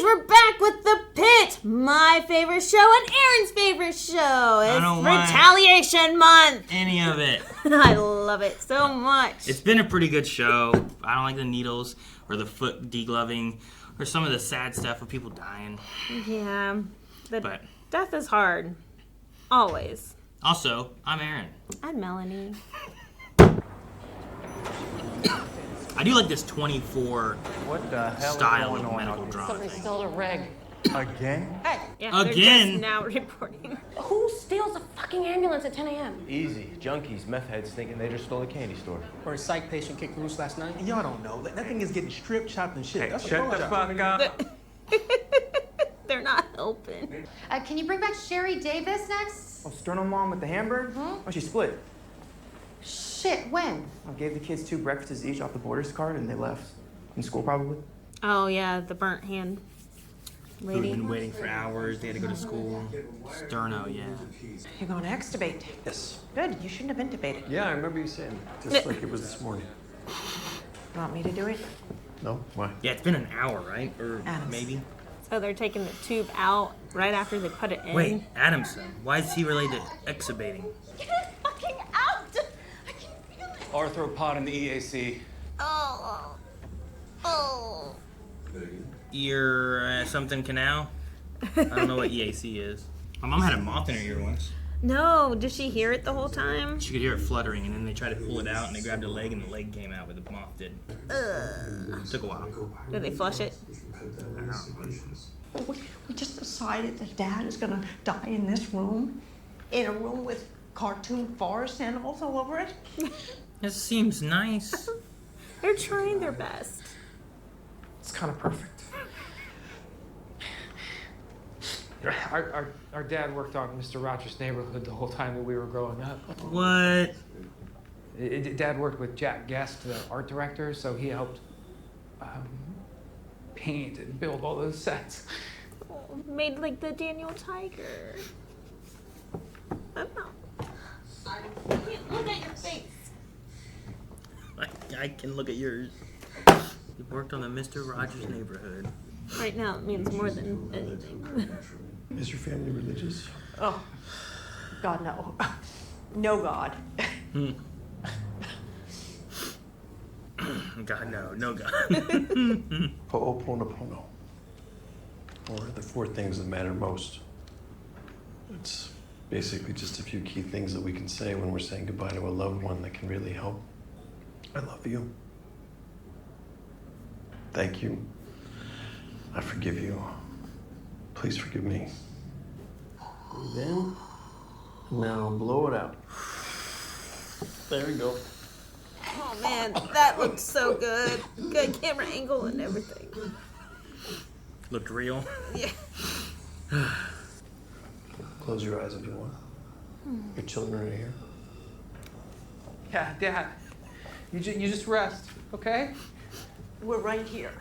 we're back with the Pitt, my favorite show and Aaron's favorite show. It's Retaliation Month. Any of it. I love it so much. It's been a pretty good show. I don't like the needles or the foot degloving or some of the sad stuff with people dying. Yeah, but death is hard. Always. Also, I'm Aaron. I'm Melanie. I do like this 24 what the hell style is going of on medical out drama. Somebody stole a reg. Again? Hey, Yeah, Again? They're just now reporting. who steals a fucking ambulance at 10 a.m.? Easy. Junkies, meth heads thinking they just stole a candy store. Or a psych patient kicked loose last night. Y'all don't know. That thing is getting stripped, chopped, and shit. Hey, That's shut the fuck up. They're not helping. Can you bring back Sherry Davis next? Oh, Sterno Mom with the hamburger? Oh, she split. Shit, when? I gave the kids 2 breakfasts each off the Borders card, and they left. In school, probably. Oh, yeah, the burnt hand We've lady. been waiting for hours. They had to go to school. Sterno, yeah. You're going to extubate. Yes. Good, you shouldn't have been debated. Yeah, I remember you saying. Just like it was this morning. Want me to do it? No? Why? Yeah, it's been an hour, right? Or Adams. maybe. So they're taking the tube out right after they put it in. Wait, Adamson. Why is he related to extubating? Get it fucking out! I can feel it. Arthropod in the EAC. Oh. Oh. Ear something canal? I don't know what EAC is. My mom had a moth in her ear once. No, did she hear it the whole time? She could hear it fluttering, and then they tried to pull it out, and they grabbed a leg, and the leg came out, but the moth didn't. It took a while. Did they flush it? We just decided that Dad is gonna die in this room, in a room with cartoon forest animals all over it. This seems nice. They're trying their best. It's kind of perfect. Our dad worked on Mr. Rogers' Neighborhood the whole time that we were growing up. What? Dad worked with Jack Guest, the art director, so he helped paint and build all those sets. Made like the Daniel Tiger. I'm not. I can't look at your face. I can look at yours. You worked on the Mr. Rogers Neighborhood. Right now, it means more than anything. Is your family religious? Oh, God, no. No God. God, no God. Ho'oponopono. Or the 4 things that matter most. It's basically just a few key things that we can say when we're saying goodbye to a loved one that can really help. I love you. Thank you. I forgive you. Please forgive me. Breathe in. Now blow it out. There we go. Oh man, that looked so good. Good camera angle and everything. Looked real. Yeah. Close your eyes if you want. Your children are here. Yeah, Dad, you just rest, okay? We're right here.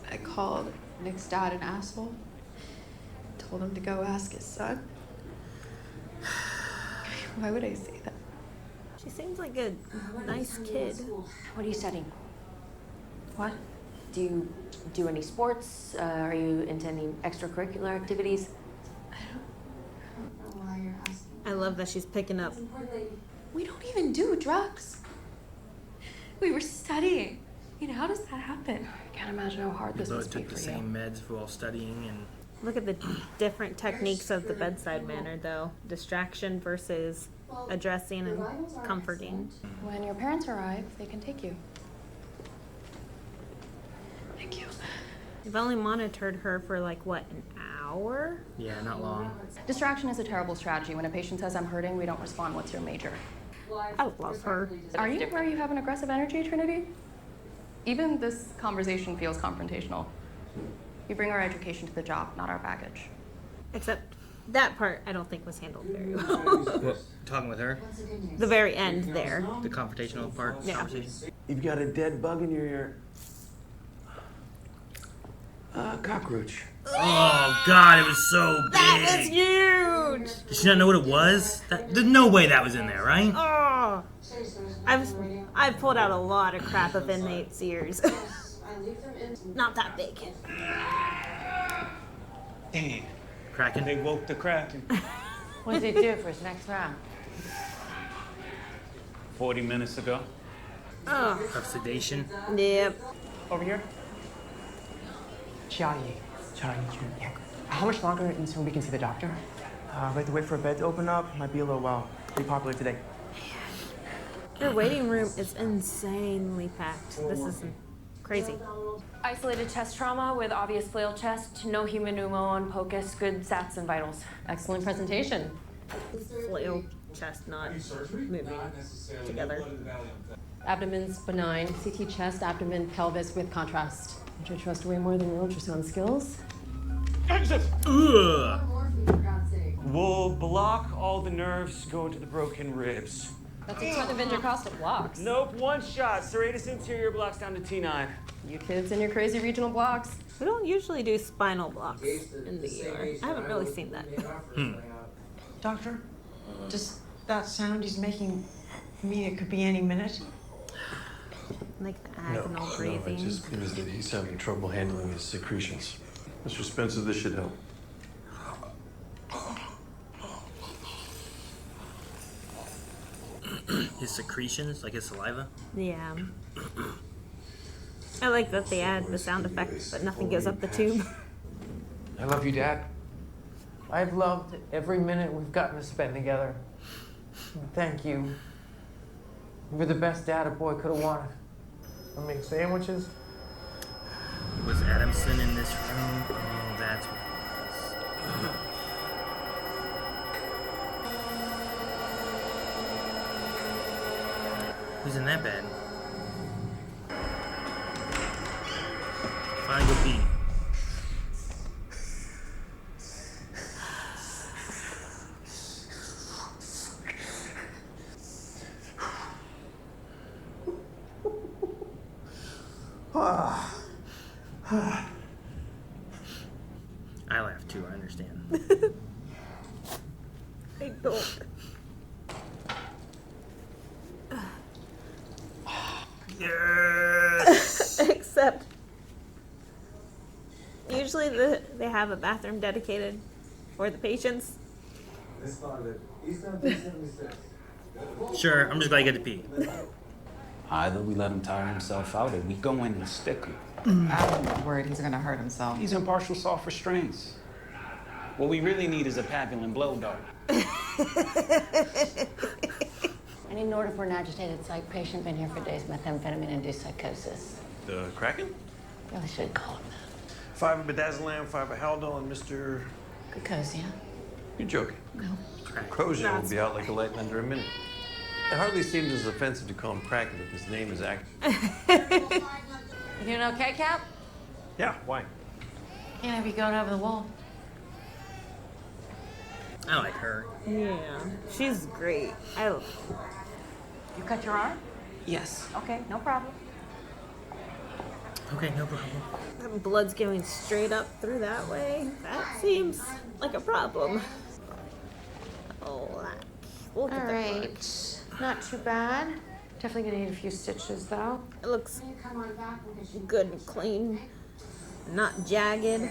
I called Nick's dad an asshole. Told him to go ask his son. Why would I say that? She seems like a nice kid. What are you studying? What? Do you do any sports? Are you into any extracurricular activities? I don't know why you're asking. I love that she's picking up. We don't even do drugs. We were studying. You know, how does that happen? I can't imagine how hard We this both must be took for the you. same meds while studying, and Look at the different techniques of the bedside manner, though. Distraction versus addressing and comforting. When your parents arrive, they can take you. Thank you. You've only monitored her for like, what, an hour? yeah, not long. Distraction is a terrible strategy. When a patient says, I'm hurting, we don't respond. What's your major? I love her. Are you where you have an aggressive energy, Trinity? Even this conversation feels confrontational. You bring our education to the job, not our baggage. Except that part I don't think was handled very well. What, talking with her? The very end there. The confrontational part? Yeah. Conversation? You've got a dead bug in your ear. Cockroach. Oh, God, it was so big. That was Did she not know what it was? There's no way that was in there, right? Oh, I've pulled out a lot of crap of inmates' ears. Not that big. Damn. Kraken. They woke the Kraken. What does he do for his next round? 40 minutes ago. Oh. Of sedation. Yep. Over here. How much longer until we can see the doctor? We have to wait for a bed to open up. Might be a little while. Pretty popular today. Your waiting room is insanely packed. This is crazy. Isolated chest trauma with obvious flail chest, no human pneumo on POCUS, good sats and vitals. Excellent presentation. Flail chest not moving together. Abdomen's benign. CT chest, abdomen, pelvis with contrast. Which I trust way more than your ultrasound skills. Exit! Ugh. We'll block all the nerves going to the broken ribs. That's a ton of intercostal blocks. Nope, one shot. Serratus anterior blocks down to T9. You kids and your crazy regional blocks. We don't usually do spinal blocks in the ER. I haven't really seen that. Doctor, does that sound he's making mean it could be any minute? Like the agonal breathing. No, it just means that he's having trouble handling his secretions. Mr. Spencer, this should help. His secretions, like his saliva. Yeah. I like that they add the sound effect, but nothing goes up the tube. I love you, Dad. I've loved every minute we've gotten to spend together. Thank you. You were the best dad a boy could have wanted. I make sandwiches. Was Adamson in this room? Oh, that's what it was. Who's in that bed? Finally go pee. I laugh too, I understand. I don't. Yes! Except, usually they have a bathroom dedicated for the patients. Sure, I'm just glad you get to pee. Either we let him tire himself out or we go in and stick him. I'm worried he's gonna hurt himself. He's in partial soft restraints. What we really need is a pavilion blow dart. I need an order for an agitated psych patient. Been here for days. Methamphetamine-induced psychosis. The Kraken? Really should call him that. 5 midazolam, 5 Haldol, and Mr. Kokosia. You're joking. No. Kokosia will be out like a light in under a minute. It hardly seems as offensive to call him Kraken if his name is You doing okay, Cap? Yeah, why? Can't have you going over the wall. I like her. Yeah, she's great. You cut your arm? Yes. Okay, no problem. Okay, no problem. That blood's going straight up through that way. That seems like a problem. Oh, look at All the right, not too bad. Definitely gonna need a few stitches though. It looks good and clean, not jagged.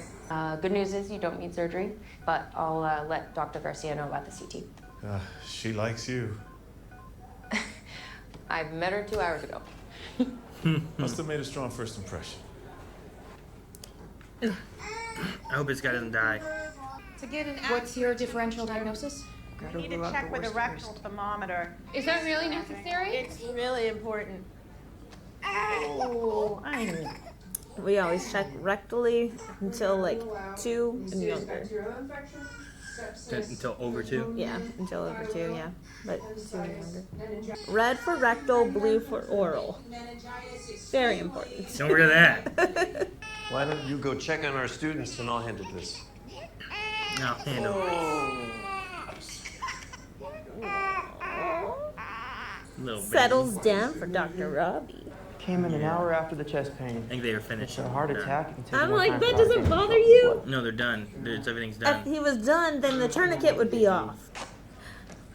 Good news is you don't need surgery, but I'll let Dr. Garcia know about the CT. She likes you. I met her 2 hours ago. Must have made a strong first impression. I hope this guy doesn't die. To get an What's your differential diagnosis? You need to check with a rectal thermometer. Is that really necessary? It's really important. Oh, we always check rectally until like 2 and younger. Until over 2? Yeah, until over 2, yeah. But 2 and younger. Red for rectal, blue for oral. Very important. Don't forget that. Why don't you go check on our students and I'll handle this? No, handle it. Little baby. Settles down for Dr. Robbie. Came in an hour after the chest pain. I think they were finished. It's a heart attack. It can take I'm more like, time that for doesn't oxygen. bother you? No, they're done. Everything's If done. he was done, then the tourniquet would be off.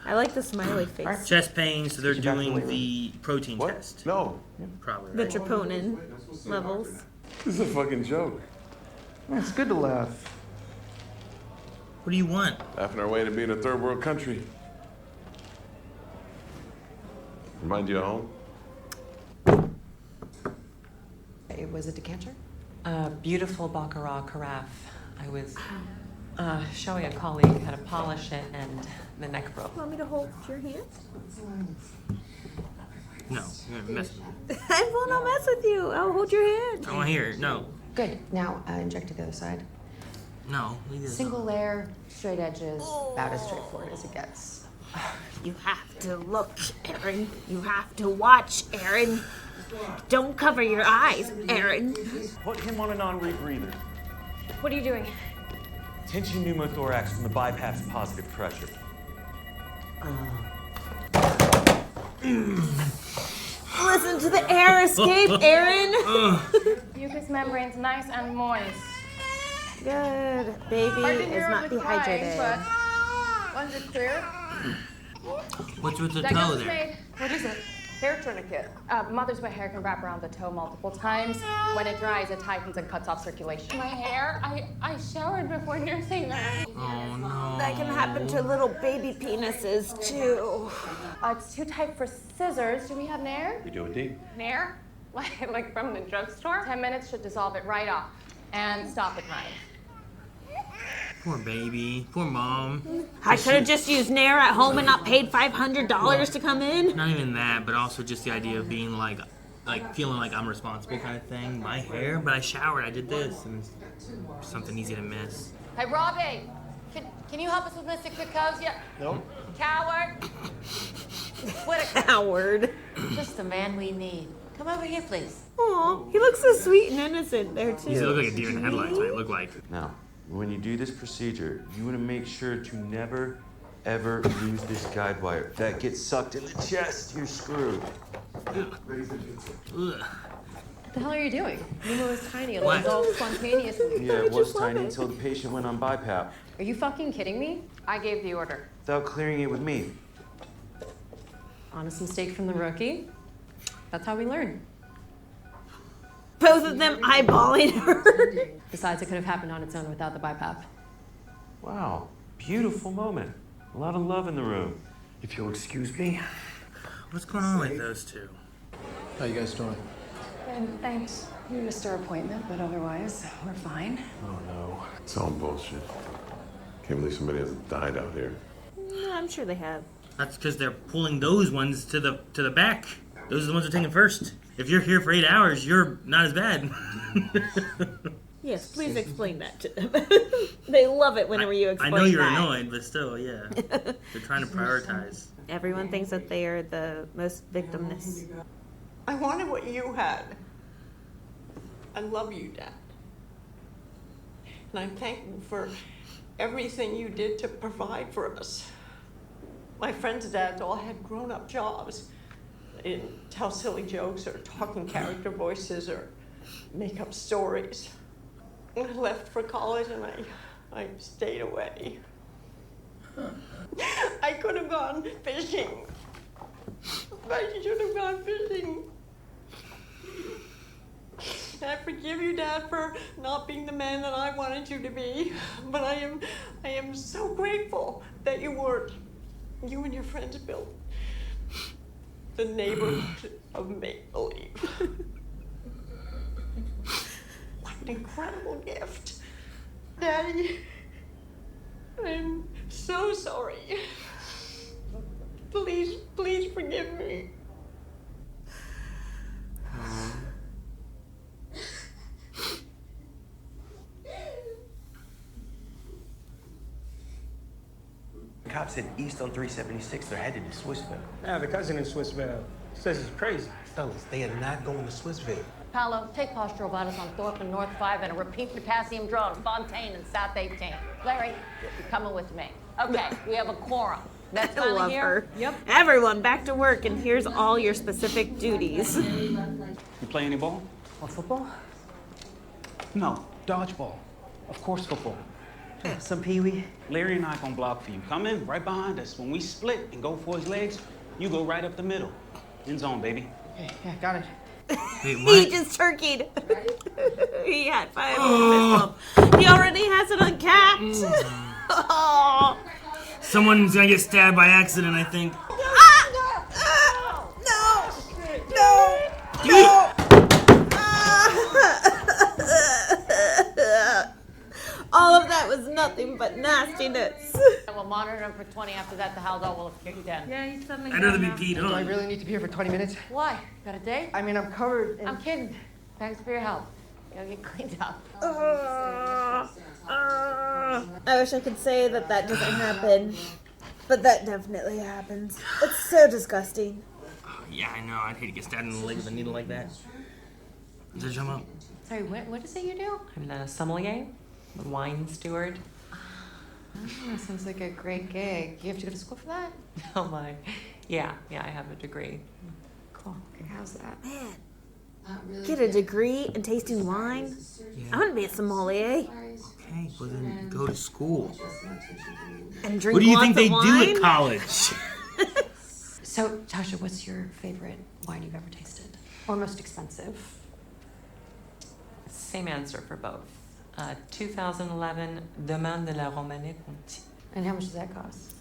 I like the smiley face. Chest pain, so they're Get you back to the doing weight the protein What? test. No. Probably. The Right? troponin levels. This is a fucking joke. Man, it's good to laugh. What do you want? Laughing our way to being a third world country. Remind you of home? It was a decanter? A beautiful Baccarat carafe. I was showing a colleague how to polish it and the neck broke. Want me to hold your hand? No, you're gonna mess with me. I will not mess with you. I'll hold your hand. I want to hear it. No. Good. Now inject to the other side. No. Leave this Single layer, straight edges, about as straightforward as it gets. You have to look, Aaron. You have to watch, Aaron. Don't cover your eyes, Aaron. Put him on a non-rebreather. What are you doing? Tension pneumothorax from the bypass positive pressure. Listen to the air escape, Aaron. Mucous membrane's nice and moist. Good. Baby is not dehydrated. Once it's clear. What's with the That toe goes there? made. What is it? Hair tourniquet. Mother's wet hair can wrap around the toe multiple times. When it dries, it tightens and cuts off circulation. My hair? I showered before nursing her. Oh no. That can happen to little baby penises too. It's too tight for scissors. Do we have Nair? We do indeed. Nair? Like from the drugstore? 10 minutes should dissolve it right off. And stop it drying. Poor baby. Poor mom. I could have just used Nair at home and not paid $500 to come in. Not even that, but also just the idea of being like feeling like I'm responsible kind of thing. My hair, but I showered. I did this, and it's something easy to miss. Hey, Robbie! Can you help us with Mr. Kokosia? No. Coward! What a coward. Just the man we need. Come over here, please. Aw, he looks so sweet and innocent there too. He look like a deer in the headlights. What he look like. Now, when you do this procedure, you want to make sure to never, ever lose this guide wire. If that gets sucked in the chest, you're screwed. Ugh. What the hell are you doing? Pneumo is tiny. It'll What? dissolve spontaneously. Yeah, it was tiny until the patient went on BiPAP Are you fucking kidding me? I gave the order. without clearing it with me. Honest mistake from the rookie. That's how we learn. Both of them eyeballing her. Besides, it could have happened on its own without the BiPAP. Wow, beautiful moment. A lot of love in the room. If you'll excuse me. What's going on with those two? How you guys doing? And thanks. We missed our appointment, but otherwise, we're fine. Oh no. It's all bullshit. Can't believe somebody hasn't died out here. No, I'm sure they have. That's because they're pulling those ones to the back. Those are the ones they're taking first. If you're here for 8 hours, you're not as bad. Yes, please explain that to them. They love it whenever you I explain know you're that. annoyed, but still, yeah. They're trying to prioritize. Everyone thinks that they are the most victimless. I wanted what you had. I love you, Dad. And I'm thankful for everything you did to provide for us. My friends' dads all had grown-up jobs. They didn't tell silly jokes or talk in character voices or make up stories. I left for college and I stayed away. I could have gone fishing. I should have gone fishing. I forgive you, Dad, for not being the man that I wanted you to be. But I am so grateful that you weren't. You and your friends built the neighborhood of make-believe. What an incredible gift. Daddy, I'm so sorry. Please, please forgive me. Cops said east on 376. They're headed to Swissville. I have a cousin in Swissville. Says it's crazy. Fellas, they are not going to Swissville. Paolo, take postural vitals on Thorpe and North 5 and a repeat potassium draw on Fontaine and South 18. Larry, you're coming with me. Okay, we have a quorum. That's I love here. her. Yep. Everyone, back to work, and here's all your specific duties. You play any ball? Or football? No, dodgeball. Of course, football. Yeah, some pee-wee. Larry and I gonna block for you. Come in right behind us. When we split and go for his legs, you go right up the middle. End zone, baby. Yeah, got it. Wait, He just turkeyed. He had 5 on his bump. He already has it uncapped. Oh. Someone's gonna get stabbed by accident, I think. All of that was nothing but nastiness. And we'll monitor him for 20. After that, the Haldol will have kicked in. Yeah, he's suddenly. I'd rather be Pete, Do I huh? really need to be here for 20 minutes? Why? Got a date? I mean, I'm covered in... I'm kidding. Thanks for your help. You'll get cleaned up. I wish I could say that that doesn't happen, but that definitely happens. It's so disgusting. Yeah, I know. I'd hate to get stabbed in the leg with a needle like that. Does it jump up? Sorry, what is it you do? I'm a sommelier, a wine steward. Oh, sounds like a great gig. You have to go to school for that? Oh my. Yeah, I have a degree. Cool. Okay, how's that? Man, get a degree in tasting wine? Yeah. I'm gonna be a sommelier. Okay, well then go to school. And drink What do you lots think they of do wine? at college? So, Tasha, what's your favorite wine you've ever tasted? Or most expensive? Same answer for both. 2011 Domaine de la Romanée Conti. And how much does that cost?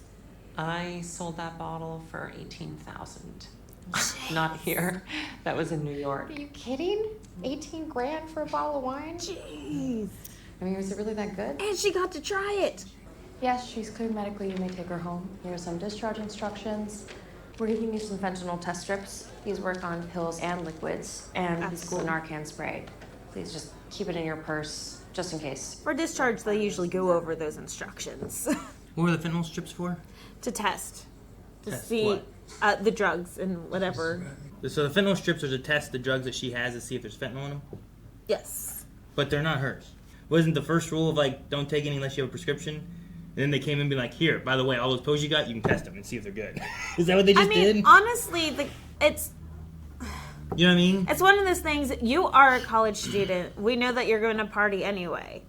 I sold that bottle for $18,000. Not here. That was in New York. Are you kidding? 18 grand for a bottle of wine? Jeez. I mean, was it really that good? And she got to try it. Yes, she's cleared medically. You may take her home. Here are some discharge instructions. We're giving you some fentanyl test strips. These work on pills and liquids. And That's this is cool. a Narcan spray. Please just keep it in your purse, just in case. For discharge, they usually go over those instructions. What were the fentanyl strips for? To test. To Test see what? the drugs and whatever. So the fentanyl strips are to test the drugs that she has to see if there's fentanyl in them? Yes. But they're not hers. Wasn't the first rule of like, don't take any unless you have a prescription? And then they came in and be like, here, by the way, all those pills you got, you can test them and see if they're good. Is that what they just did? Honestly, it's You know what I mean? It's one of those things, you are a college student. We know that you're going to party anyway.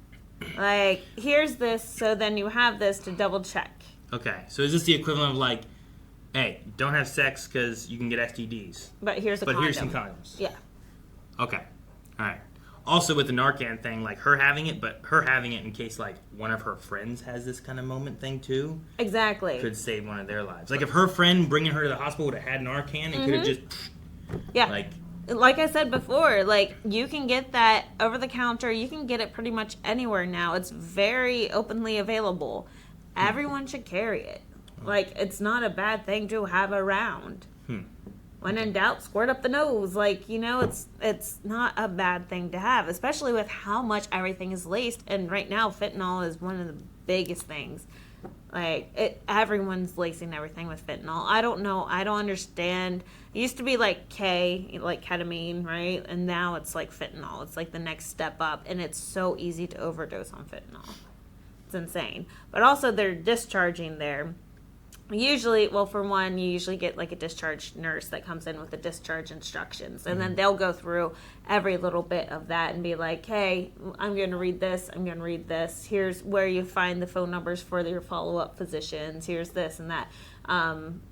Like, here's this, so then you have this to double check. Okay, so is this the equivalent of like, hey, don't have sex because you can get STDs. But here's a But condom. here's some condoms. Yeah. Okay, all right. Also with the Narcan thing, like her having it, but her having it in case like one of her friends has this kind of moment thing too. Exactly. Could save one of their lives. Like if her friend bringing her to the hospital would have had Narcan, it could have just... Yeah. Like I said before, like you can get that over the counter. You can get it pretty much anywhere now. It's very openly available. Everyone should carry it. Like it's not a bad thing to have around. When in doubt, squirt up the nose. Like, you know, it's not a bad thing to have, especially with how much everything is laced. And right now, fentanyl is one of the biggest things. Like, everyone's lacing everything with fentanyl. I don't know. I don't understand. It used to be like K, like ketamine, right? And now it's like fentanyl. It's like the next step up. And it's so easy to overdose on fentanyl. It's insane. But also, they're discharging there. Usually, well, for one, you usually get like a discharge nurse that comes in with the discharge instructions. And then they'll go through every little bit of that and be like, hey, I'm going to read this. I'm going to read this. Here's where you find the phone numbers for your follow-up physicians. Here's this and that.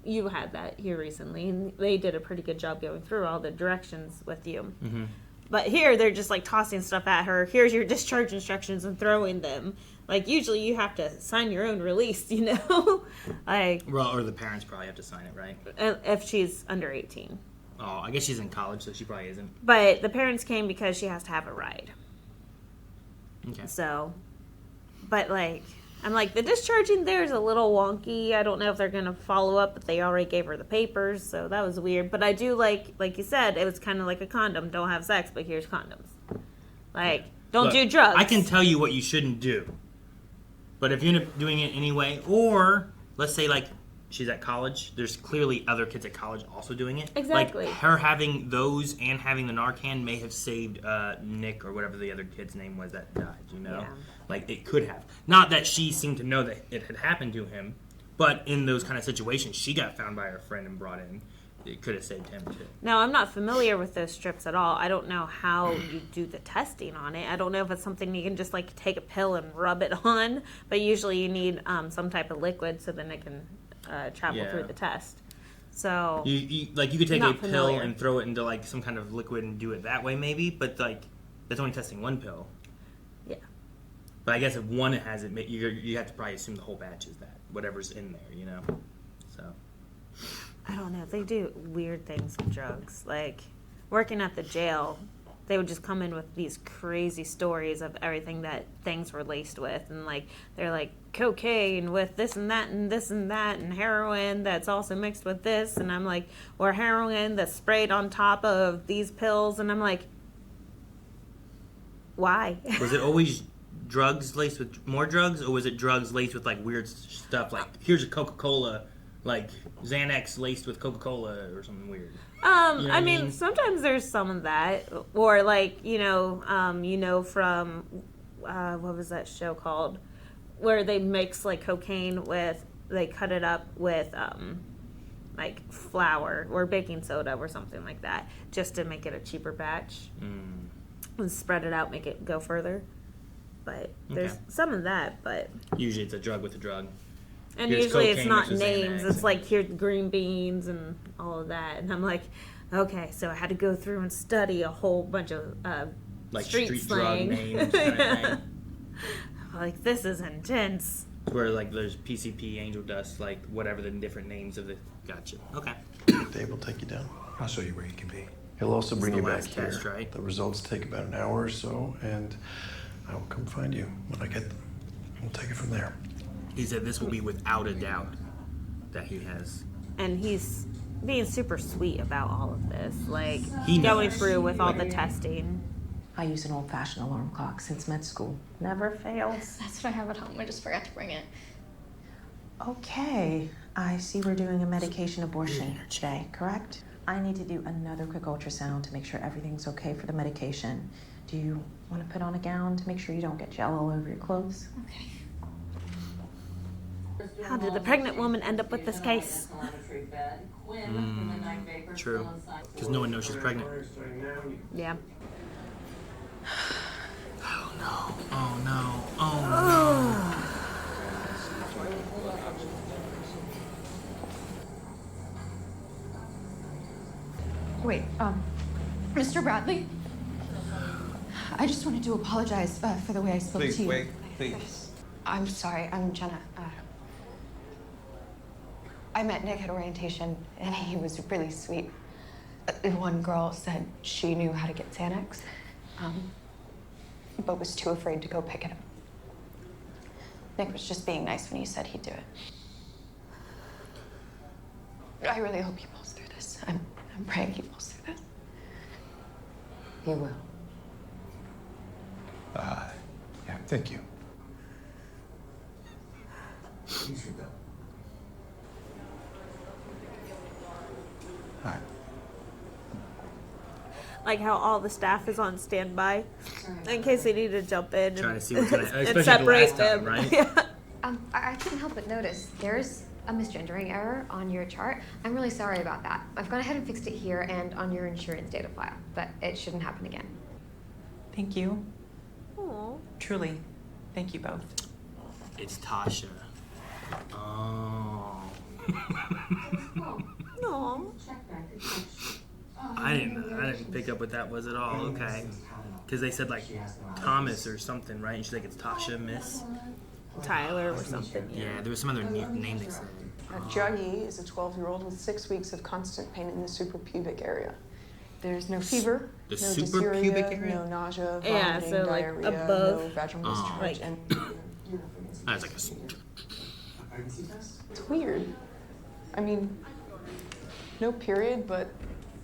You had that here recently. And they did a pretty good job going through all the directions with you. Mm-hmm. But here, they're just like tossing stuff at her. Here's your discharge instructions and throwing them. Like, usually you have to sign your own release, you know? Like, Well, or the parents probably have to sign it, right? if she's under 18. Oh, I guess she's in college, so she probably isn't. But the parents came because she has to have a ride. Okay. So, but like, I'm like, the discharging there is a little wonky. I don't know if they're going to follow up, but they already gave her the papers, so that was weird. But I do like you said, it was kind of like a condom. Don't have sex, but here's condoms. Like, don't Look, do drugs. I can tell you what you shouldn't do. But if you end up doing it anyway, or let's say like she's at college. There's clearly other kids at college also doing it. Exactly. Like, her having those and having the Narcan may have saved Nick or whatever the other kid's name was that died, you know? Yeah. Like, it could have. Not that she seemed to know that it had happened to him, but in those kind of situations, she got found by her friend and brought in. It could have saved him, too. Now, I'm not familiar with those strips at all. I don't know how you do the testing on it. I don't know if it's something you can just, like, take a pill and rub it on, but usually you need some type of liquid so then it can travel through the test. So, You could take a not pill familiar. and throw it into, like, some kind of liquid and do it that way, maybe, but, like, that's only testing one pill. Yeah. But I guess if one has it, you have to probably assume the whole batch is that, whatever's in there, you know? So... I don't know. They do weird things with drugs. Like, working at the jail, they would just come in with these crazy stories of everything that things were laced with. And, like, they're like, cocaine with this and that and this and that, and heroin that's also mixed with this. And I'm like, or heroin that's sprayed on top of these pills. And I'm like, why? Was it always drugs laced with more drugs, or was it drugs laced with, like, weird stuff? Like, here's a Coca-Cola... like Xanax laced with Coca-Cola or something weird. You know I mean, sometimes there's some of that, or like from what was that show called, where they mix like cocaine with, they cut it up with like flour or baking soda or something like that, just to make it a cheaper batch and spread it out, make it go further. But there's some of that, but usually it's a drug with a drug. and Here's usually it's cocaine not mixed with names. Xanax It's like here's green beans and all of that, and I'm like, okay, so I had to go through and study a whole bunch of like street drug slang. names kind of thing. Like, this is intense. Where like there's PCP, angel dust, like whatever the different names of the. Gotcha. Okay. Dave will take you down. I'll show you where you can be. He'll also It's bring the you back last here. test, right? The results take about an hour or so, and I will come find you when I get them. We'll take it from there. He said this will be without a doubt that he has. And he's being super sweet about all of this, like He going knows. through with all the testing. I use an old-fashioned alarm clock since med school. Never fails. That's what I have at home. I just forgot to bring it. Okay, I see we're doing a medication abortion today, correct? I need to do another quick ultrasound to make sure everything's okay for the medication. Do you want to put on a gown to make sure you don't get gel all over your clothes? Okay. How did the pregnant woman end up with this case? True. Because no one knows she's pregnant. Yeah. Oh no. Oh no. Oh Wait, Mr. Bradley? I just wanted to apologize for the way I spoke to you. Wait, please. I'm sorry, I'm Jenna. I met Nick at orientation, and he was really sweet. One girl said she knew how to get Xanax, but was too afraid to go pick it up. Nick was just being nice when he said he'd do it. I really hope he pulls through this. I'm praying he pulls through this. He will. Yeah, thank you. You should go. Hi. Like how all the staff is on standby in case they need to jump in Trying to and, see what's gonna, and especially the separate last time, them. right? Yeah. I couldn't help but notice there's a misgendering error on your chart. I'm really sorry about that. I've gone ahead and fixed it here and on your insurance data file, but it shouldn't happen again. Thank you. Aw. Truly. Thank you both. It's Tasha. Oh. No. I didn't pick up what that was at all. Okay. Because they said like Thomas or something, right? And she's like, it's Tasha, Miss. Tyler or something. Yeah, there was some other name they said. Juggy is a 12-year-old with 6 weeks of constant pain in the suprapubic area. There's no fever, The no suprapubic dysuria, area? no nausea, Yeah, vomiting, so, like, diarrhea, above, no vaginal discharge, like- and That's like it's weird. I mean, no period, but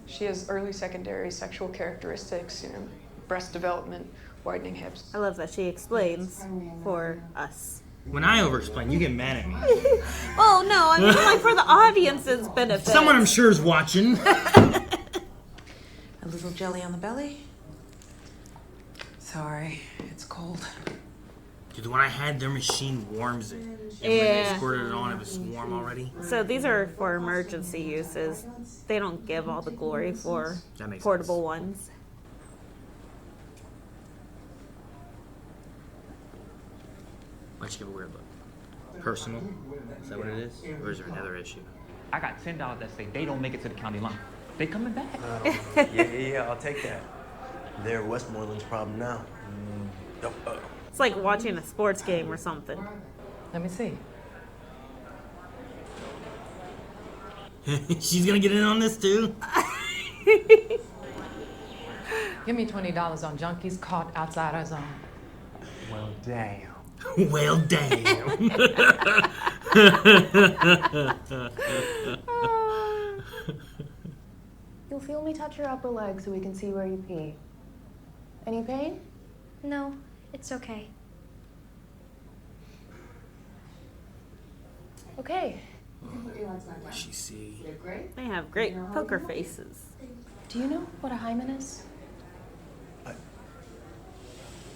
she has early secondary sexual characteristics, you know, breast development, widening hips. I love that she explains for us. When I over-explain, you get mad at me. Well, no, I mean, like, for the audience's benefit. Someone I'm sure is watching. A little jelly on the belly. Sorry, it's cold. Dude, when I had their machine warms it. And when they squirted it on, it was warm already. So these are for emergency uses. They don't give all the glory for portable ones. Why'd you give a weird look? Personal? Is that what it is? Or is there another issue? I got $10 that say they don't make it to the county line. They coming back. Yeah, I'll take that. They're Westmoreland's problem now. It's like watching a sports game or something. Let me see. She's gonna get in on this too? Give me $20 on junkies caught outside our zone. Well, damn. Well, damn. You'll feel me touch your upper leg so we can see where you pee. Any pain? No, it's okay. Okay. What's she see? They have great poker faces. Do you know what a hymen is?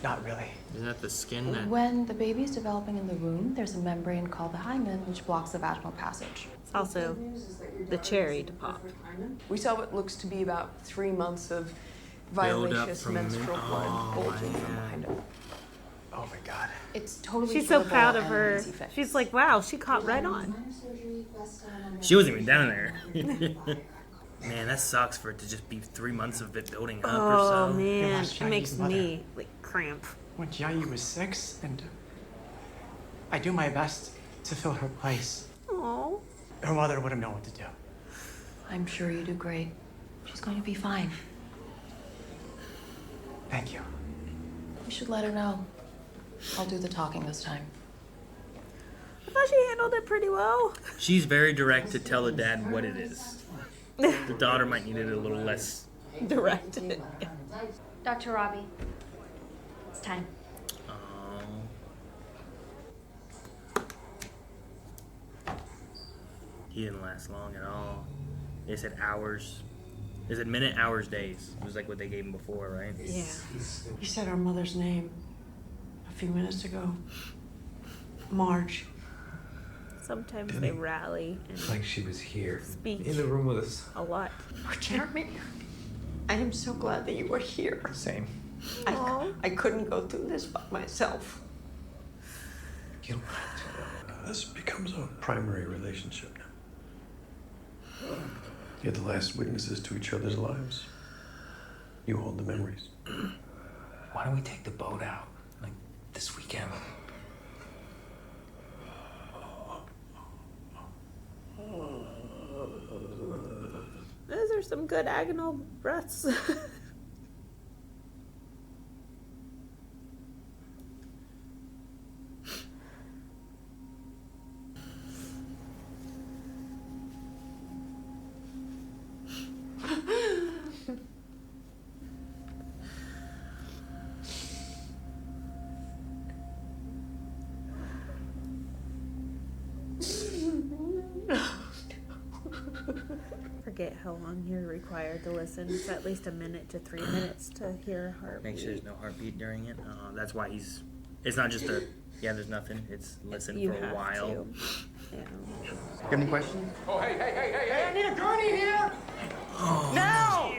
Not really. Isn't that the skin that... When the baby's developing in the womb, there's a membrane called the hymen which blocks the vaginal passage. It's also the cherry to pop. We saw what looks to be about 3 months of Build up violacious from menstrual blood bulging from yeah. behind it. Oh my god. It's totally She's so curable proud of and her. easy fix. She's like, wow, she caught right on. She wasn't even down there. Man, that sucks for it to just be 3 months of it building up or so. Oh, man. It makes me, like, cramp. When Jiayi was 6, and I do my best to fill her place. Oh. Her mother wouldn't know what to do. I'm sure you do great. She's going to be fine. Thank you. You should let her know. I'll do the talking this time. I thought she handled it pretty well. She's very direct to tell the dad what it is. The daughter might need it a little less direct. Dr. Robbie, it's time. He didn't last long at all. They said hours. They said minute, hours, days. It was like what they gave him before, right? Yeah. He said our mother's name a few minutes ago. Marge. Sometimes they rally and like she was here speak in the room with us a lot. Jeremy, I am so glad that you were here. Same. I couldn't go through this by myself. You don't have to. This becomes a primary relationship now. You're the last witnesses to each other's lives. You hold the memories. Why don't we take the boat out, like this weekend? Those are some good agonal breaths. Forget how long you're required to listen. It's at least a minute to 3 minutes to hear a heartbeat. Make sure there's no heartbeat during it. That's why he's... It's not just a... Yeah, there's nothing. It's listen You for a have while. to. Yeah. Got any questions? Oh, hey, I need a gurney here! Oh, Now!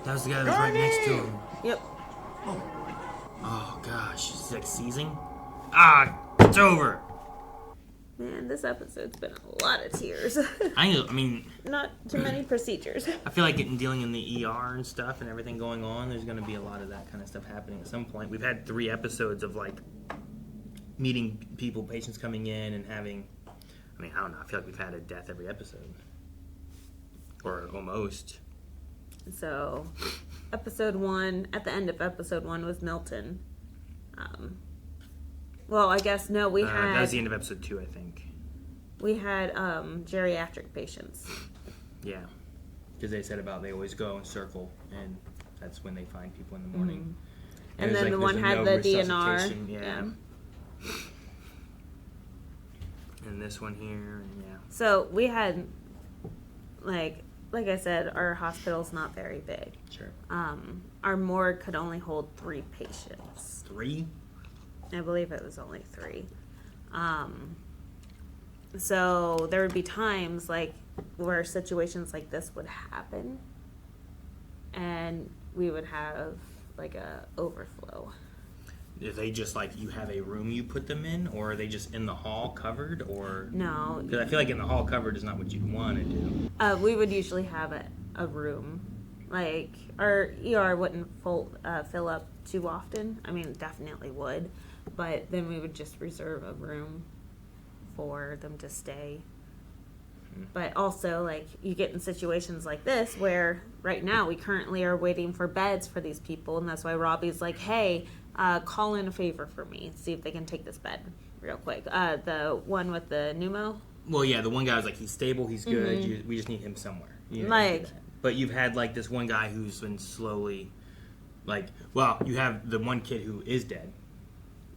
That was the guy that was right next to him. Yep. Oh, gosh. He's like seizing. Ah, it's over. Man, this episode's been a lot of tears. I mean... Not too many procedures. I feel like dealing in the ER and stuff and everything going on, there's going to be a lot of that kind of stuff happening at some point. We've had 3 episodes of, like, meeting people, patients coming in and having... I mean, I don't know. I feel like we've had a death every episode. Or almost. So, episode 1, at the end of episode 1 was Milton. Well, I guess, no, we had... That was the end of episode 2, I think. We had geriatric patients. Yeah. Because they said about they always go in circle, and that's when they find people in the morning. And then the one had the DNR. Yeah. And this one here, and yeah. So we had, like I said, our hospital's not very big. Sure. Our morgue could only hold 3 patients. 3? I believe it was only 3. So there would be times like where situations like this would happen, and we would have like a overflow. Are they just like you have a room you put them in, or are they just in the hall covered, or No. Because I feel like in the hall covered is not what you'd want to do. We would usually have a room. Like our ER wouldn't fill up too often. I mean, it definitely would, but then we would just reserve a room for them to stay. But also, like, you get in situations like this where right now we currently are waiting for beds for these people, and that's why Robbie's like, hey, call in a favor for me, see if they can take this bed real quick. The one with the pneumo. Well, yeah, the one guy was like, he's stable, he's good, Mhm. we just need him somewhere. You know, Like, but you've had like this one guy who's been slowly, like, well, you have the one kid who is dead.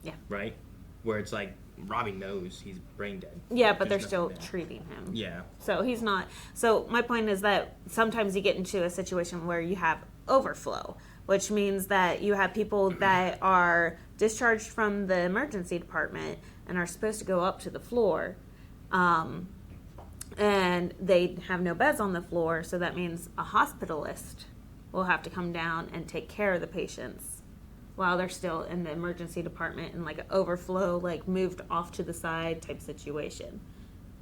Yeah. Right? Where it's like, Robbie knows he's brain dead. Yeah, but they're There's still nothing there. treating him. Yeah. So he's not. So my point is that sometimes you get into a situation where you have overflow, which means that you have people that are discharged from the emergency department and are supposed to go up to the floor, and they have no beds on the floor. So that means a hospitalist will have to come down and take care of the patients while they're still in the emergency department, in like an overflow, like moved off to the side type situation.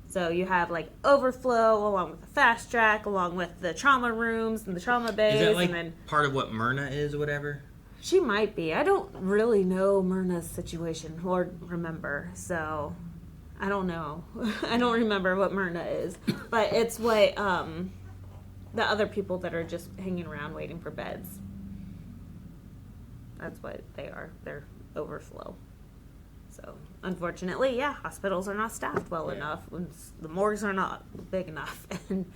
So you have like overflow along with the fast track, along with the trauma rooms and the trauma bays. Is that like and then part of what Myrna is or whatever? she might be. I don't really know Myrna's situation or remember, so I don't know. I don't remember what Myrna is, but it's what the other people that are just hanging around waiting for beds. That's what they are. They're overflow. So, unfortunately, yeah, hospitals are not staffed well enough. The morgues are not big enough. And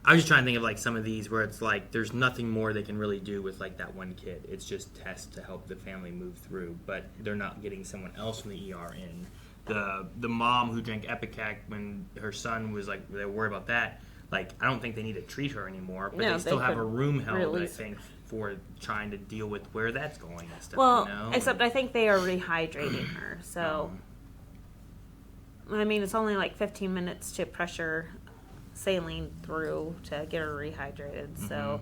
I was just trying to think of like some of these where it's like there's nothing more they can really do with like that one kid. It's just tests to help the family move through, but they're not getting someone else from the ER in. The mom who drank Epicac when her son was like, they were worried about that. Like, I don't think they need to treat her anymore, but No, they still they have could a room held, release I think, for trying to deal with where that's going and stuff. well, you know? except I think they are rehydrating her. So, I mean, it's only like 15 minutes to pressure saline through to get her rehydrated. So,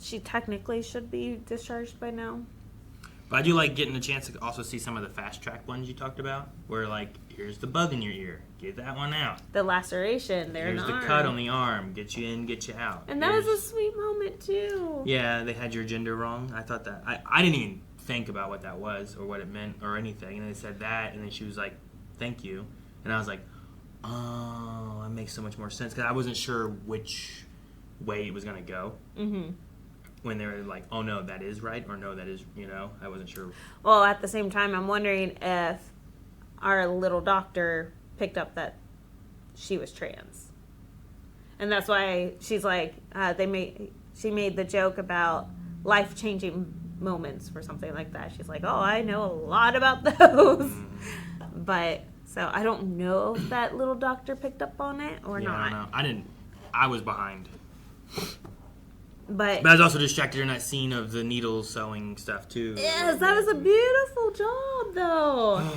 she technically should be discharged by now. But I do like getting a chance to also see some of the fast track ones you talked about, where like, here's the bug in your ear, get that one out. The laceration there. Here's the cut on the arm, get you in, get you out. And that was a sweet moment too. Yeah, they had your gender wrong. I thought that I didn't even think about what that was or what it meant or anything. And they said that, and then she was like, "Thank you," and I was like, "Oh, that makes so much more sense," because I wasn't sure which way it was gonna go. Mm-hmm. When they were like, "Oh no, that is right," or "No, that is," you know, I wasn't sure. Well, at the same time, I'm wondering if our little doctor picked up that she was trans, and that's why she's like, she made the joke about life-changing moments or something like that. She's like, "Oh, I know a lot about those," but so I don't know if that little doctor picked up on it or not. I don't know. I didn't. I was behind. But I was also distracted in that scene of the needle sewing stuff too. Yes, that was a beautiful job, though.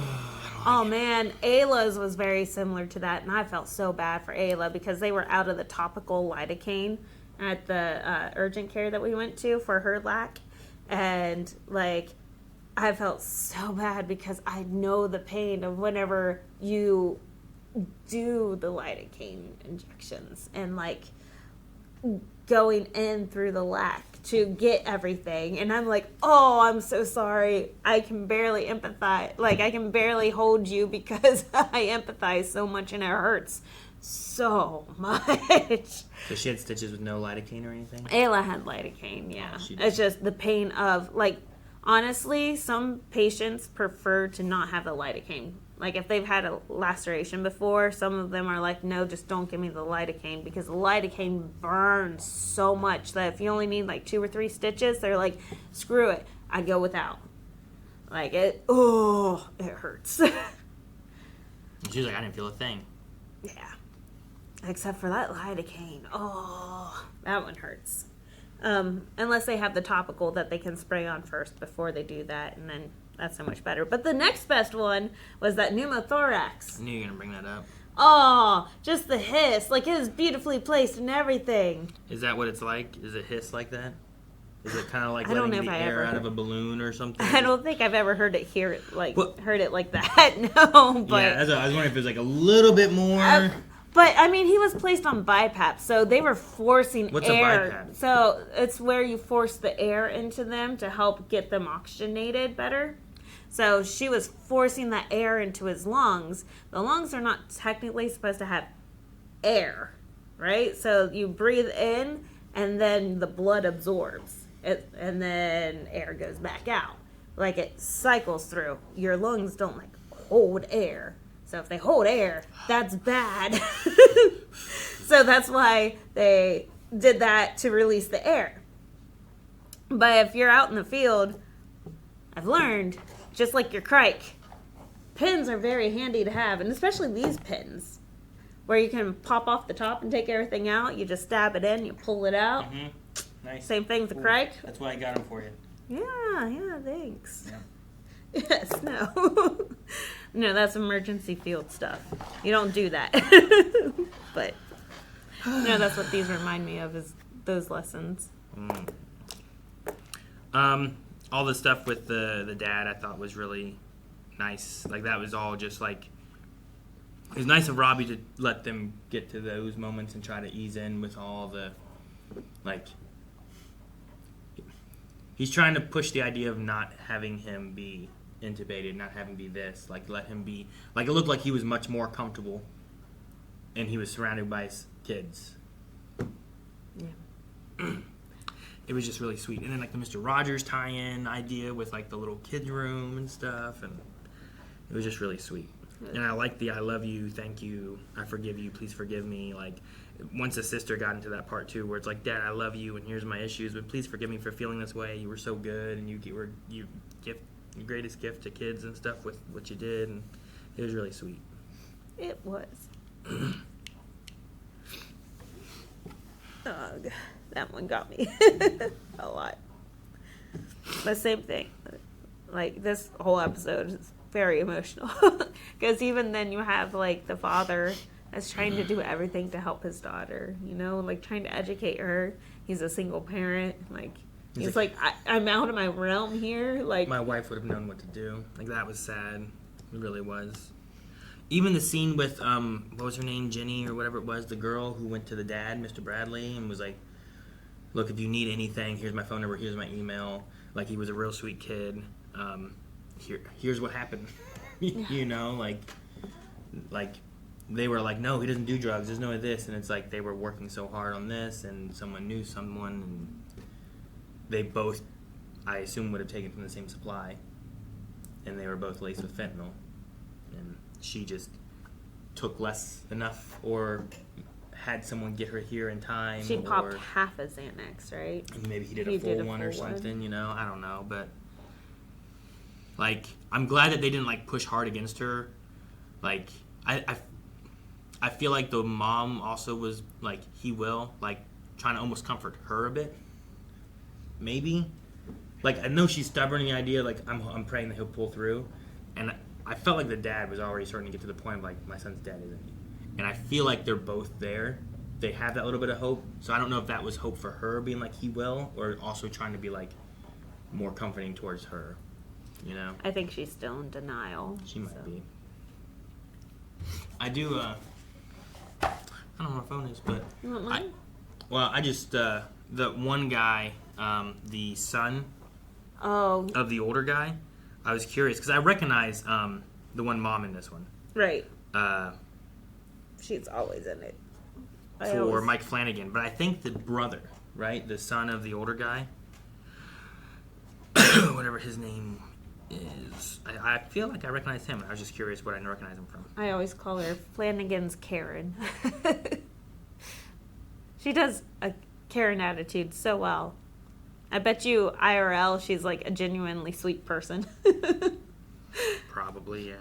Oh man, Ayla's was very similar to that, and I felt so bad for Ayla because they were out of the topical lidocaine at the urgent care that we went to for her lac, and like I felt so bad because I know the pain of whenever you do the lidocaine injections and like going in through the lac to get everything, and I'm like, oh, I'm so sorry. I can barely empathize. Like, I can barely hold you because I empathize so much and it hurts so much. So she had stitches with no lidocaine or anything? Ayla had lidocaine, yeah. She did. It's just the pain of, like, honestly, some patients prefer to not have the lidocaine. Like, if they've had a laceration before, some of them are like, no, just don't give me the lidocaine, because the lidocaine burns so much that if you only need like 2 or 3 stitches, they're like, screw it, I'd go without. Like, it hurts. She was like, I didn't feel a thing. Except for that lidocaine. Oh, that one hurts. Unless they have the topical that they can spray on first before they do that, and then that's so much better. But the next best one was that pneumothorax. I knew you were going to bring that up. Oh, just the hiss. Like, it is beautifully placed and everything. Is that what it's like? Is it hiss like that? Is it kind of like I don't letting know the if I air ever out of a balloon or something? I don't think I've ever heard it heard it like that. No, but yeah, I was wondering if it was like a little bit more. But I mean, he was placed on BiPAP, so they were forcing What's air. a BiPAP? So it's where you force the air into them to help get them oxygenated better. So she was forcing that air into his lungs. The lungs are not technically supposed to have air, right? So you breathe in, and then the blood absorbs it, and then air goes back out. Like, it cycles through. Your lungs don't like hold air. So if they hold air, that's bad. So that's why they did that, to release the air. But if you're out in the field, I've learned, just like your crike, pins are very handy to have, and especially these pins, where you can pop off the top and take everything out. You just stab it in, you pull it out. Mm-hmm. Nice. Same thing with the crike. That's why I got them for you. Yeah, thanks. Yeah. Yes, no. No, that's emergency field stuff. You don't do that. But, no, that's what these remind me of, is those lessons. All the stuff with the dad I thought was really nice. Like, that was all just like, it was nice of Robbie to let them get to those moments and try to ease in with all the, like, he's trying to push the idea of not having him be intubated, not having be this, like, let him be, like, it looked like he was much more comfortable and he was surrounded by his kids. Yeah. It was just really sweet. And then, like, the Mr. Rogers tie-in idea with, like, the little kids room and stuff, and it was just really sweet. And I like the I love you, thank you, I forgive you, please forgive me. Like, once the sister got into that part too, where it's like, Dad, I love you, and here's my issues, but please forgive me for feeling this way. You were so good, and you were your greatest gift to kids and stuff with what you did, and it was really sweet. It was. Ugh, that one got me a lot. But same thing. Like, this whole episode is very emotional. Because even then you have, like, the father that's trying to do everything to help his daughter, you know, like, trying to educate her. He's a single parent. Like, he's like, I'm out of my realm here. Like, my wife would have known what to do. Like, that was sad. It really was. Even the scene with, what was her name, Jenny or whatever it was, the girl who went to the dad, Mr. Bradley, and was like, look, if you need anything, here's my phone number, here's my email. Like, he was a real sweet kid. Here's what happened. You know, like they were like, no, he doesn't do drugs, there's no this, and it's like they were working so hard on this, and someone knew someone, and they both, I assume, would have taken from the same supply, and they were both laced with fentanyl, and she just took enough, or had someone get her here in time. she popped half a Xanax, right? And maybe he did a full one or something, you know, I don't know, but like, I'm glad that they didn't, like, push hard against her. Like, I feel like the mom also was, like, like, trying to almost comfort her a bit. Maybe. Like, I know she's stubborn in the idea, like, I'm praying that he'll pull through. And I felt like the dad was already starting to get to the point of, like, my son's dead, isn't he? And I feel like they're both there. They have that little bit of hope. So I don't know if that was hope for her being like, he will, or also trying to be, like, more comforting towards her. You know? I think she's still in denial. She might be. I do, I don't know where my phone is, but You want mine? I just, the one guy, the son of the older guy, I was curious, because I recognize the one mom in this one. Right. She's always in it. For Mike Flanagan, but I think the brother, right, the son of the older guy, whatever his name is, I feel like I recognize him. I was just curious what I recognize him from. I always call her Flanagan's Karen. She does a Karen attitude so well. I bet you IRL she's like a genuinely sweet person. Probably, yeah.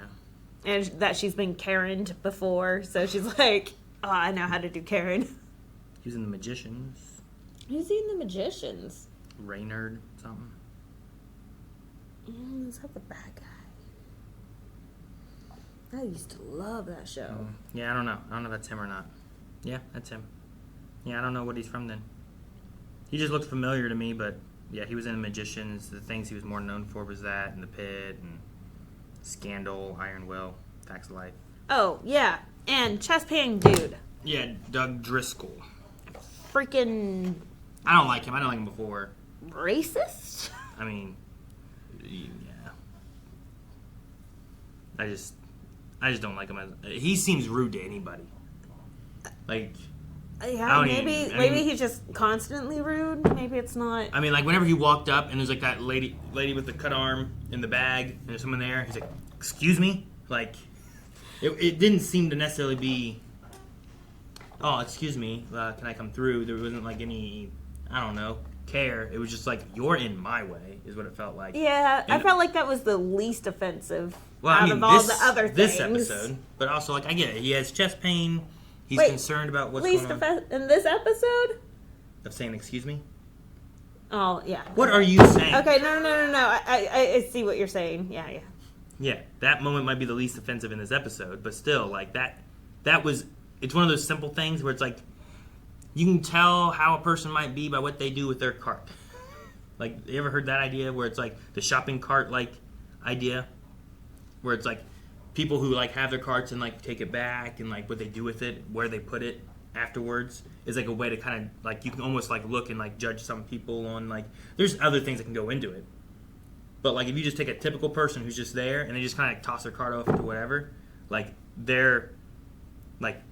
And that she's been Karen'd before, so she's like, Oh, I know how to do Karen. He was in The Magicians. Who's he in The Magicians? Raynard something. Is that the bad guy? I used to love that show. Yeah, I don't know. I don't know if that's him or not. Yeah, that's him. Yeah, I don't know what he's from then. He just looked familiar to me, but yeah, he was in The Magicians. The things he was more known for was that, and The Pit, and Scandal, Iron Will, Facts of Life. Oh, yeah. And chest pain dude. Yeah, Doug Driscoll. Freaking I don't like him. I didn't like him before. racist? I mean, yeah. I just don't like him. He seems rude to anybody. Like, Yeah, maybe he's just constantly rude. Maybe it's not. I mean, like, whenever he walked up and there's like that lady with the cut arm in the bag, and there's someone there, he's like, "Excuse me?" Like, it didn't seem to necessarily be, "Oh, excuse me, can I come through?" There wasn't like any, I don't know, care. It was just like, "You're in my way," is what it felt like. Yeah, I And- felt like that was the least offensive Well, out I mean, of all this, the other things. this episode, but also, like, I get it. He has chest pain. He's Wait, concerned about what's least going on. in this episode? Of saying, "Excuse me?" Oh, yeah. What are you saying? Okay, no. I see what you're saying. Yeah. Yeah, that moment might be the least offensive in this episode, but still, like, that was, it's one of those simple things where it's like, you can tell how a person might be by what they do with their cart. Like, you ever heard that idea where it's like the shopping cart, like, idea? Where it's like people who, like, have their carts and, like, take it back and, like, what they do with it, where they put it afterwards is, like, a way to kind of, like, you can almost, like, look and, like, judge some people on, like, there's other things that can go into it. But, like, if you just take a typical person who's just there and they just kind of toss their cart off to whatever, like, they're, like,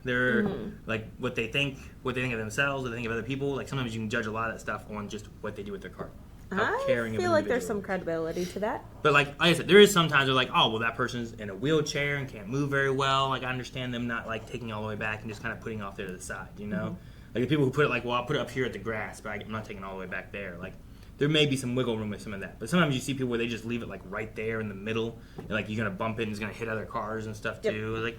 they're, like, what they think of themselves, what they think of other people. Like, sometimes you can judge a lot of that stuff on just what they do with their cart. How caring I of feel like there's individual. some credibility to that. But like I said, there is sometimes they're like, oh, well, that person's in a wheelchair and can't move very well. Like, I understand them not, like, taking it all the way back and just kind of putting it off there to the side, you know? Like, the people who put it, like, well, I'll put it up here at the grass, but I'm not taking it all the way back there. Like, there may be some wiggle room with some of that. But sometimes you see people where they just leave it, like, right there in the middle. And, like, you're going to bump it and it's going to hit other cars and stuff, too. Like,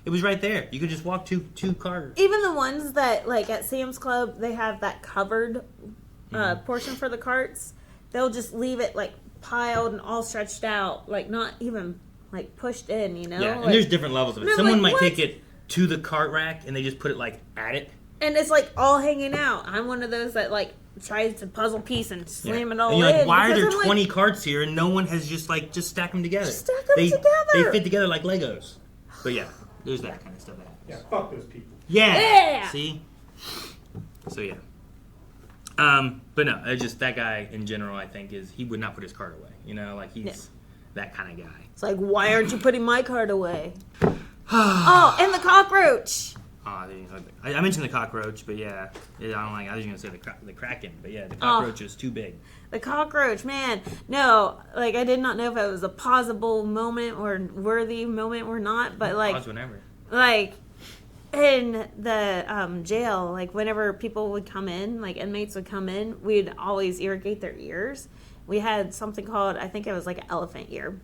it was right there. You could just walk two cars. Even the ones that, like, at Sam's Club, they have that covered portion for the carts. They'll just leave it, like, piled and all stretched out, like, not even, like, pushed in, you know? Yeah, and like, there's different levels of it. they're Someone like, might "What?" take it to the cart rack and they just put it, like, at it. And it's, like, all hanging out. I'm one of those that, like, tries to puzzle piece and slam it all And you're like, in. why are because there I'm 20 like, carts here and no one has just stacked them together? Just stack them together. They fit together like Legos. But yeah, there's that kind of stuff that happens. Yeah, fuck those people. Yeah. See? So yeah. But no, it's just that guy in general, I think, he would not put his cart away. You know, like, he's that kind of guy. It's like, why aren't you putting my card away? Oh, and the cockroach. I mentioned the cockroach, but yeah, I don't like. I was going to say the Kraken, but yeah, the cockroach is too big. The cockroach, man. No, like, I did not know if it was a pausable moment or worthy moment or not, but like, Pause whenever. Like, in the jail, like, whenever people would come in, like, inmates would come in, we'd always irrigate their ears. We had something called, I think it was like an elephant ear.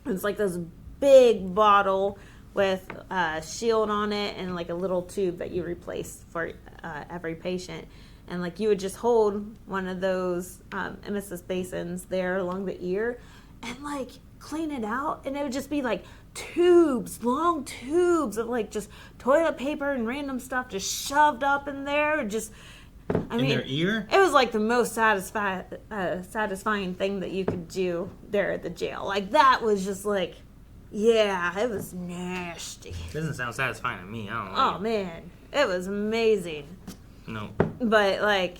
It was like this big bottle with a shield on it and like a little tube that you replace for every patient. And like, you would just hold one of those emesis basins there along the ear and like clean it out, and it would just be like long tubes of like just toilet paper and random stuff just shoved up in there. Just, I mean, their ear? It was like the most satisfying thing that you could do there at the jail. Like, that was just like, yeah, it was nasty. Doesn't sound satisfying to me. I don't know. Oh man, it was amazing. No. But like,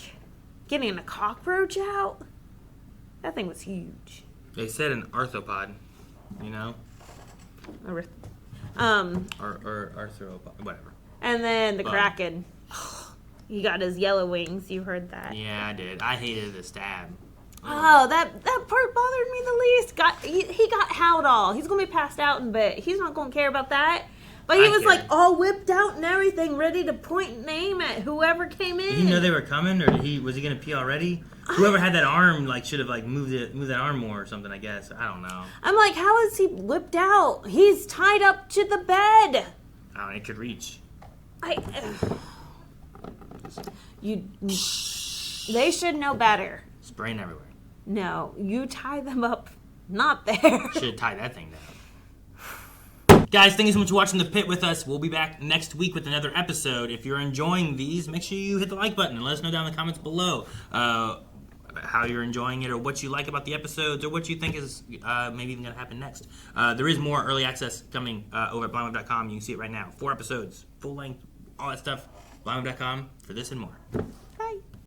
getting a cockroach out, that thing was huge. They said an arthropod, you know? Or arthropod, whatever. And then the Kraken. He got his yellow wings. You heard that? Yeah, I did. I hated the stab. Oh, that part bothered me the least. He got Howdall. He's gonna be passed out in bed. He's not gonna care about that. But he was like all whipped out and everything, ready to point and aim at whoever came in. Did he know they were coming, or was he gonna pee already? Whoever had that arm should have moved that arm more or something. I guess I don't know. I'm like, how is he whipped out? He's tied up to the bed. I don't know. It could reach. They should know better. Spraying everywhere. No, you tie them up, not there. Should tie that thing down. Guys, thank you so much for watching The Pit with us. We'll be back next week with another episode. If you're enjoying these, make sure you hit the like button and let us know down in the comments below how you're enjoying it or what you like about the episodes or what you think is maybe even going to happen next. There is more early access coming over at blindweb.com. You can see it right now. 4 episodes, full length, all that stuff. blindweb.com for this and more.